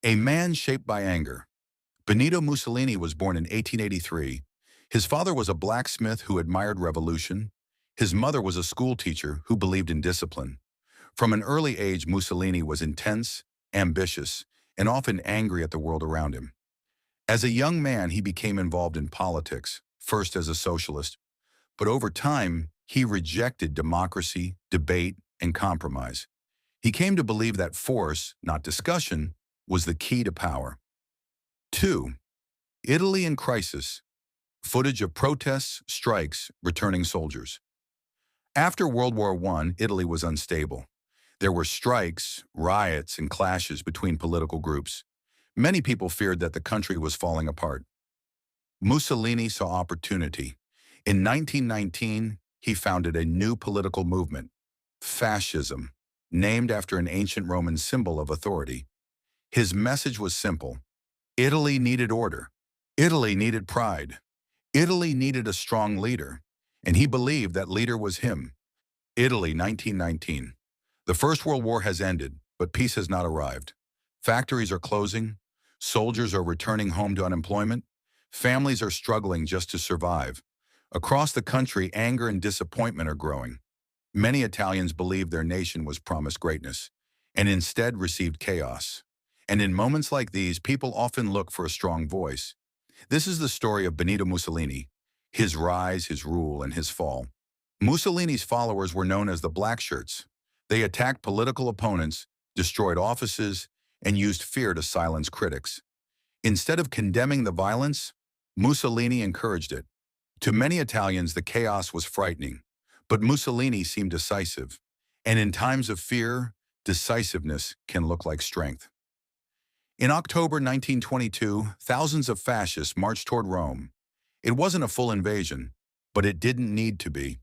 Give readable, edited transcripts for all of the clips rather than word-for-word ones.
A man shaped by anger. Benito Mussolini was born in 1883. His father was a blacksmith who admired revolution. His mother was a school teacher who believed in discipline. From an early age, Mussolini was intense, ambitious, and often angry at the world around him. As a young man, he became involved in politics, first as a socialist, but over time, he rejected democracy, debate, and compromise. He came to believe that force, not discussion, was the key to power. 2. Italy in crisis. Footage of protests, strikes, returning soldiers. After World War I, Italy was unstable. There were strikes, riots, and clashes between political groups. Many people feared that the country was falling apart. Mussolini saw opportunity. In 1919, he founded a new political movement, fascism, named after an ancient Roman symbol of authority. His message was simple. Italy needed order. Italy needed pride. Italy needed a strong leader, and he believed that leader was him. Italy, 1919. The First World War has ended, but peace has not arrived. Factories are closing. Soldiers are returning home to unemployment. Families are struggling just to survive. Across the country, anger and disappointment are growing. Many Italians believed their nation was promised greatness, and instead received chaos. And in moments like these, people often look for a strong voice. This is the story of Benito Mussolini, his rise, his rule, and his fall. Mussolini's followers were known as the Black Shirts. They attacked political opponents, destroyed offices, and used fear to silence critics. Instead of condemning the violence, Mussolini encouraged it. To many Italians, the chaos was frightening, but Mussolini seemed decisive. And in times of fear, decisiveness can look like strength. In October 1922, thousands of fascists marched toward Rome. It wasn't a full invasion, but it didn't need to be.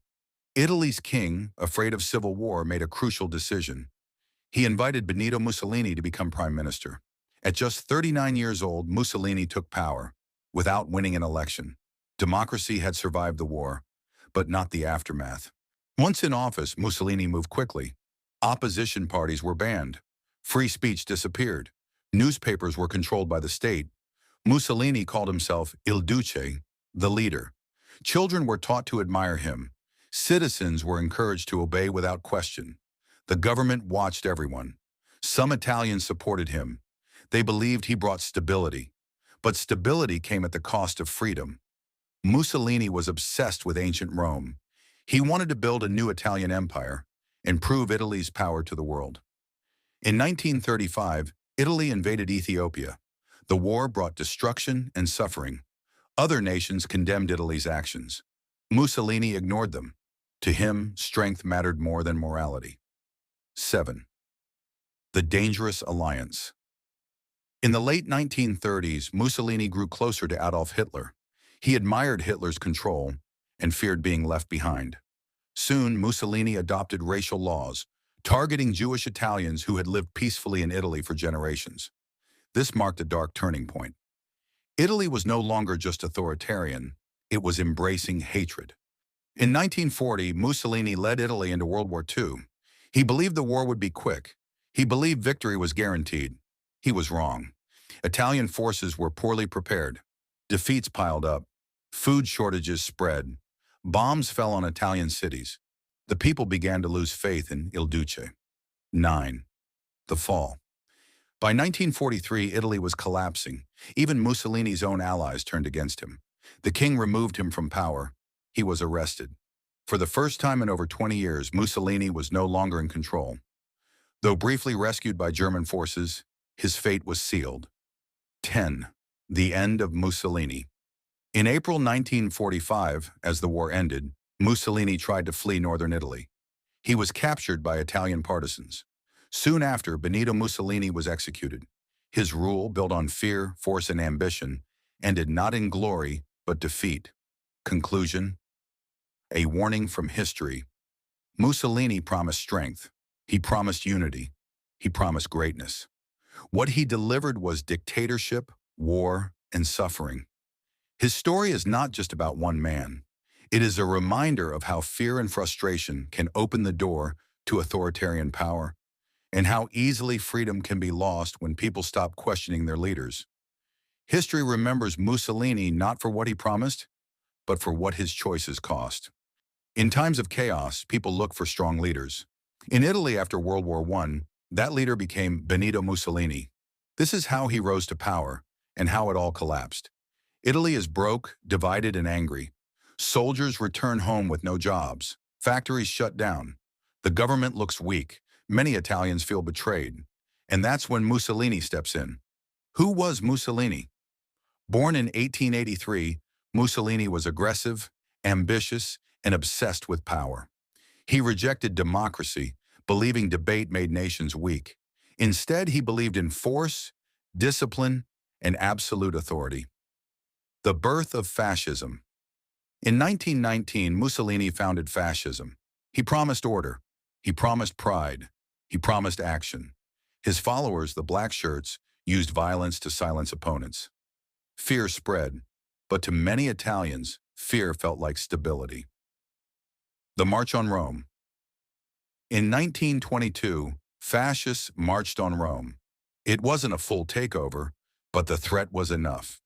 Italy's king, afraid of civil war, made a crucial decision. He invited Benito Mussolini to become prime minister. At just 39 years old, Mussolini took power, without winning an election. Democracy had survived the war, but not the aftermath. Once in office, Mussolini moved quickly. Opposition parties were banned. Free speech disappeared. Newspapers were controlled by the state. Mussolini called himself Il Duce, the leader. Children were taught to admire him. Citizens were encouraged to obey without question. The government watched everyone. Some Italians supported him. They believed he brought stability. But stability came at the cost of freedom. Mussolini was obsessed with ancient Rome. He wanted to build a new Italian empire and prove Italy's power to the world. In 1935, Italy invaded Ethiopia. The war brought destruction and suffering. Other nations condemned Italy's actions. Mussolini ignored them. To him, strength mattered more than morality. 7. The dangerous alliance. In the late 1930s, Mussolini grew closer to Adolf Hitler. He admired Hitler's control and feared being left behind. Soon, Mussolini adopted racial laws, targeting Jewish Italians who had lived peacefully in Italy for generations. This marked a dark turning point. Italy was no longer just authoritarian, it was embracing hatred. In 1940, Mussolini led Italy into World War II. He believed the war would be quick. He believed victory was guaranteed. He was wrong. Italian forces were poorly prepared. Defeats piled up. Food shortages spread. Bombs fell on Italian cities. The people began to lose faith in Il Duce. 9. The fall. By 1943, Italy was collapsing. Even Mussolini's own allies turned against him. The king removed him from power. He was arrested. For the first time in over 20 years, Mussolini was no longer in control. Though briefly rescued by German forces, his fate was sealed. 10. The end of Mussolini. In April 1945, as the war ended, Mussolini tried to flee northern Italy. He was captured by Italian partisans. Soon after, Benito Mussolini was executed. His rule, built on fear, force, and ambition, ended not in glory, but defeat. Conclusion. A warning from history. Mussolini promised strength. He promised unity. He promised greatness. What he delivered was dictatorship, war, and suffering. His story is not just about one man. It is a reminder of how fear and frustration can open the door to authoritarian power. and how easily freedom can be lost when people stop questioning their leaders. History remembers Mussolini not for what he promised, but for what his choices cost. In times of chaos, people look for strong leaders. In Italy after World War I, that leader became Benito Mussolini. This is how he rose to power and how it all collapsed. Italy is broke, divided, and angry. Soldiers return home with no jobs. Factories shut down. The government looks weak. Many Italians feel betrayed. And that's when Mussolini steps in. Who was Mussolini? Born in 1883, Mussolini was aggressive, ambitious, and obsessed with power. He rejected democracy, believing debate made nations weak. Instead, he believed in force, discipline, and absolute authority. The birth of fascism. In 1919, Mussolini founded fascism. He promised order. He promised pride. He promised action. His followers, the black shirts, used violence to silence opponents. Fear spread, but to many Italians, fear felt like stability. The March on Rome. In 1922, fascists marched on Rome. It wasn't a full takeover, but the threat was enough.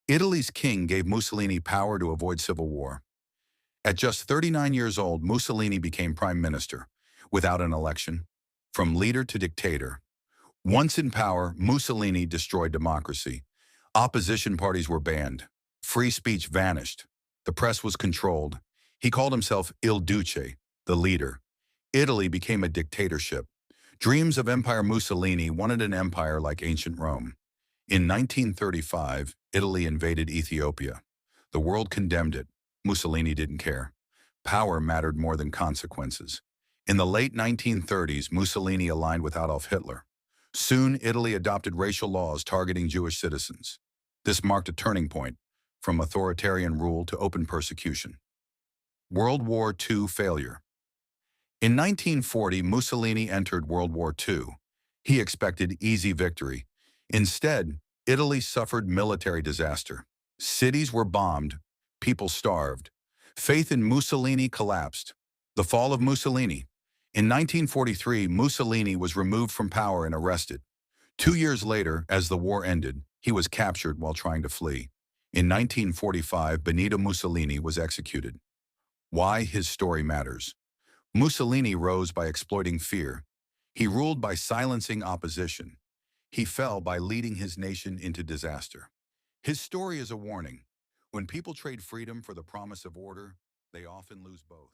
Italy's king gave Mussolini power to avoid civil war. At just 39 years old, Mussolini became prime minister, without an election, from leader to dictator. Once in power, Mussolini destroyed democracy. Opposition parties were banned. Free speech vanished. The press was controlled. He called himself Il Duce, the leader. Italy became a dictatorship. Dreams of Empire Mussolini wanted an empire like ancient Rome. In 1935, Italy invaded Ethiopia. The world condemned it. Mussolini didn't care. Power mattered more than consequences. In the late 1930s, Mussolini aligned with Adolf Hitler. Soon, Italy adopted racial laws targeting Jewish citizens. This marked a turning point, from authoritarian rule to open persecution. World War II failure. In 1940, Mussolini entered World War II. He expected easy victory. Instead, Italy suffered military disaster. Cities were bombed. People starved. Faith in Mussolini collapsed. The fall of Mussolini. In 1943, Mussolini was removed from power and arrested. 2 years later, as the war ended, he was captured while trying to flee. In 1945, Benito Mussolini was executed. Why his story matters. Mussolini rose by exploiting fear. He ruled by silencing opposition. He fell by leading his nation into disaster. His story is a warning. When people trade freedom for the promise of order, they often lose both.